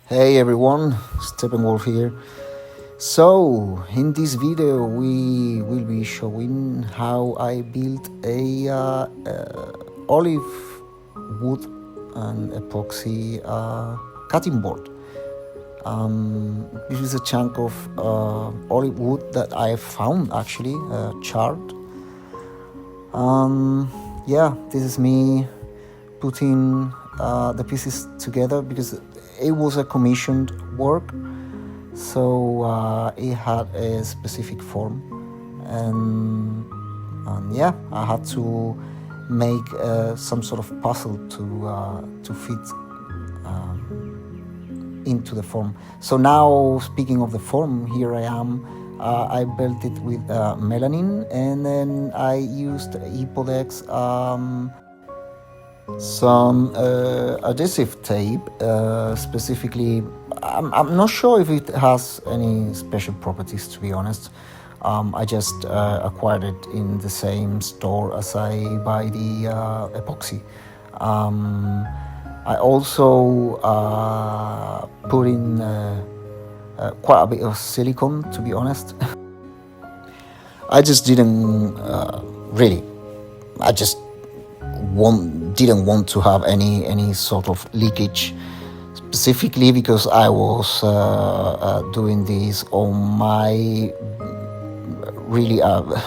Hey everyone, Steppenwolf here. So, in this video, we will be showing how I built a olive wood and epoxy cutting board. This is a chunk of olive wood that I found actually, charred. Yeah, this is me putting the pieces together because it was a commissioned work, so it had a specific form, and yeah, I had to make some sort of puzzle to fit into the form. So now, speaking of the form, here I am. I built it with melanin, and then I used Epoxy, some adhesive tape, specifically. I'm not sure if it has any special properties, to be honest. I just acquired it in the same store as I buy the epoxy. I also put in quite a bit of silicone, to be honest. I just didn't really. I just didn't want to have any sort of leakage, specifically because I was doing this on my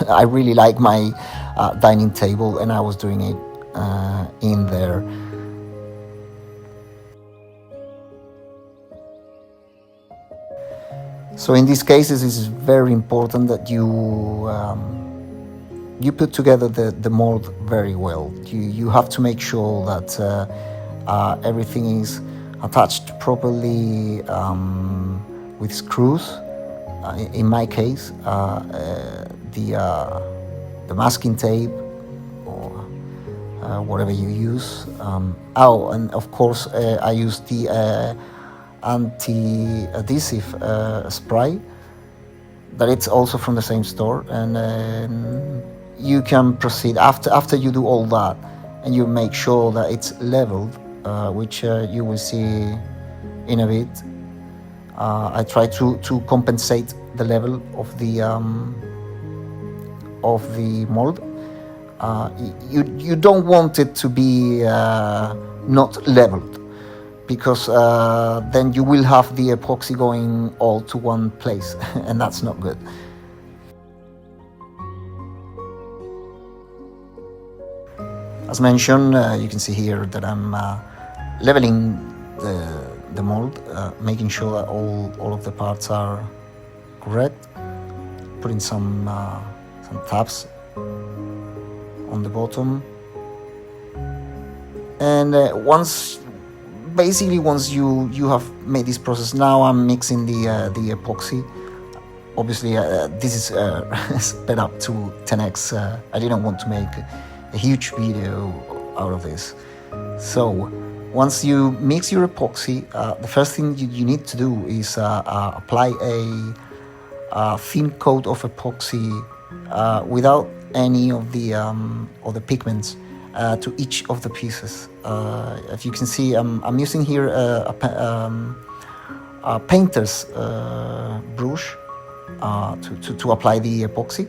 I really like my dining table, and I was doing it in there. So in these cases, it's very important that you put together the mold very well. You have to make sure that everything is attached properly with screws. In my case, the masking tape or whatever you use. And of course, I use the anti-adhesive spray. That it's also from the same store, and you can proceed after you do all that, and you make sure that it's leveled, which you will see in a bit. I try to compensate the level of the mold. You don't want it to be not leveled, because then you will have the epoxy going all to one place, and that's not good. As mentioned, you can see here that I'm leveling the mold, making sure that all of the parts are correct, putting some tabs on the bottom, and once you have made this process, now I'm mixing the epoxy. Obviously, this is sped up to 10x. I didn't want to make a huge video out of this. So once you mix your epoxy, the first thing you need to do is apply a thin coat of epoxy without any of the pigments to each of the pieces. As you can see, I'm using here a painter's brush to apply the epoxy,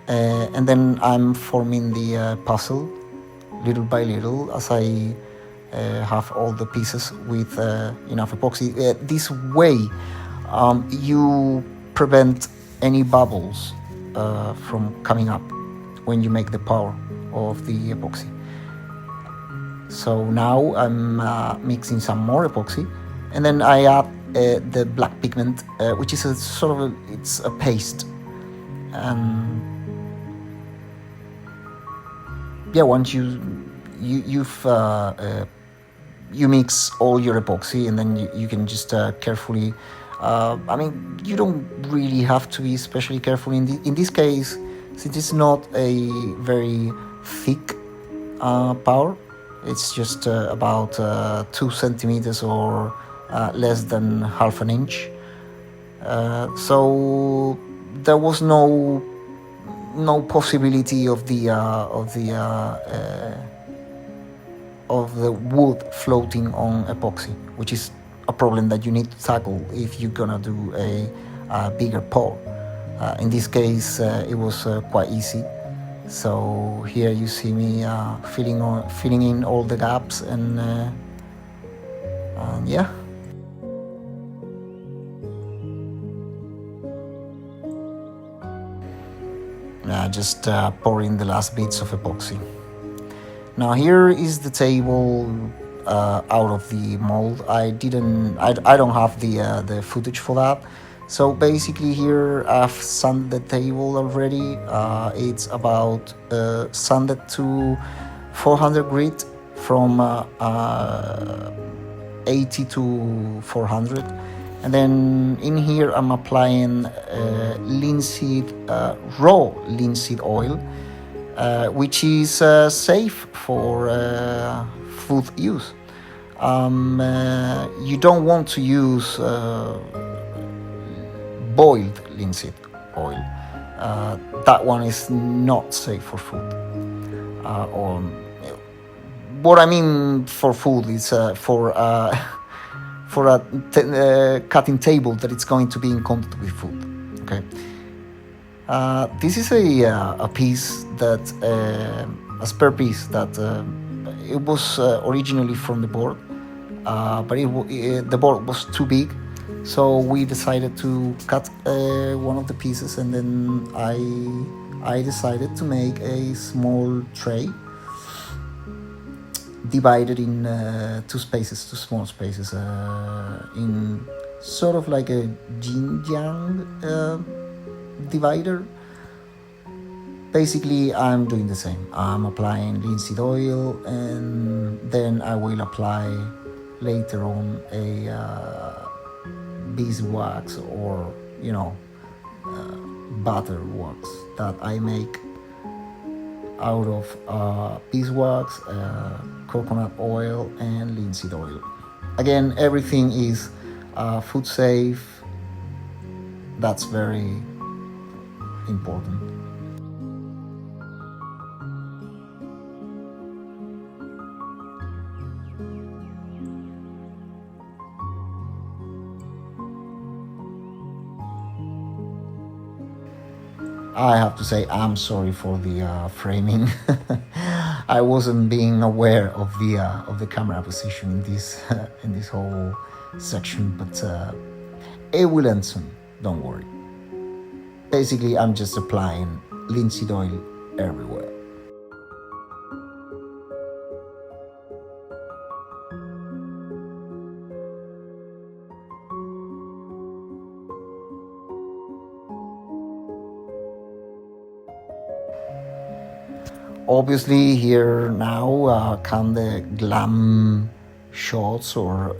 and then I'm forming the puzzle little by little as I have all the pieces with enough epoxy. This way you prevent any bubbles from coming up when you make the pour of the epoxy. So now I'm mixing some more epoxy, and then I add the black pigment, which is a sort of it's a paste. Yeah, once you mix all your epoxy, and then you can just carefully. I mean, you don't really have to be especially careful in this case, since it's not a very thick powder. It's just about 2 centimeters or less than half an inch. So there was no possibility of the wood floating on epoxy, which is a problem that you need to tackle if you're gonna do a bigger pour. In this case, it was quite easy. So here you see me filling in all the gaps, and yeah. Just pouring the last bits of epoxy. Now here is the table out of the mold. I don't have the footage for that. So basically here I've sanded the table already. It's about sanded to 400 grit from 80 to 400. And then in here I'm applying linseed, raw linseed oil, which is safe for food use. You don't want to use boiled linseed oil. That one is not safe for food. Or what I mean for food is for a cutting table that it's going to be in contact with food. Okay. This is a piece that a spare piece that it was originally from the board, but the board was too big, so we decided to cut one of the pieces, and then I decided to make a small tray divided in two small spaces, in sort of like a yin-yang divider. Basically, I'm doing the same. I'm applying linseed oil, and then I will apply later on a beeswax, or butter wax that I make out of beeswax, coconut oil, and linseed oil. Again, everything is food safe. That's very important. I have to say I'm sorry for the framing. I wasn't being aware of the camera position in this whole section, but it will end soon. Don't worry. Basically, I'm just applying linseed oil everywhere. Obviously, here now come the glam shots, or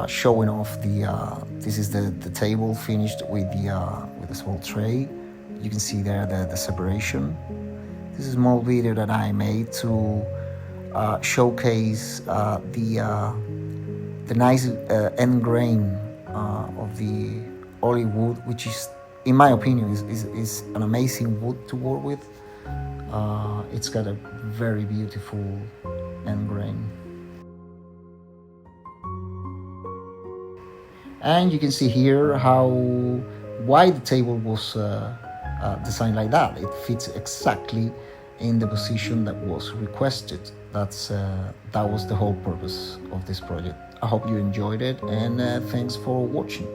showing off this is the table finished with the small tray. You can see there the separation. This is a small video that I made to showcase the nice end grain of the olive wood, which is, in my opinion, is an amazing wood to work with. It's got a very beautiful end grain. And you can see here why the table was designed like that. It fits exactly in the position that was requested. That was the whole purpose of this project. I hope you enjoyed it, and thanks for watching.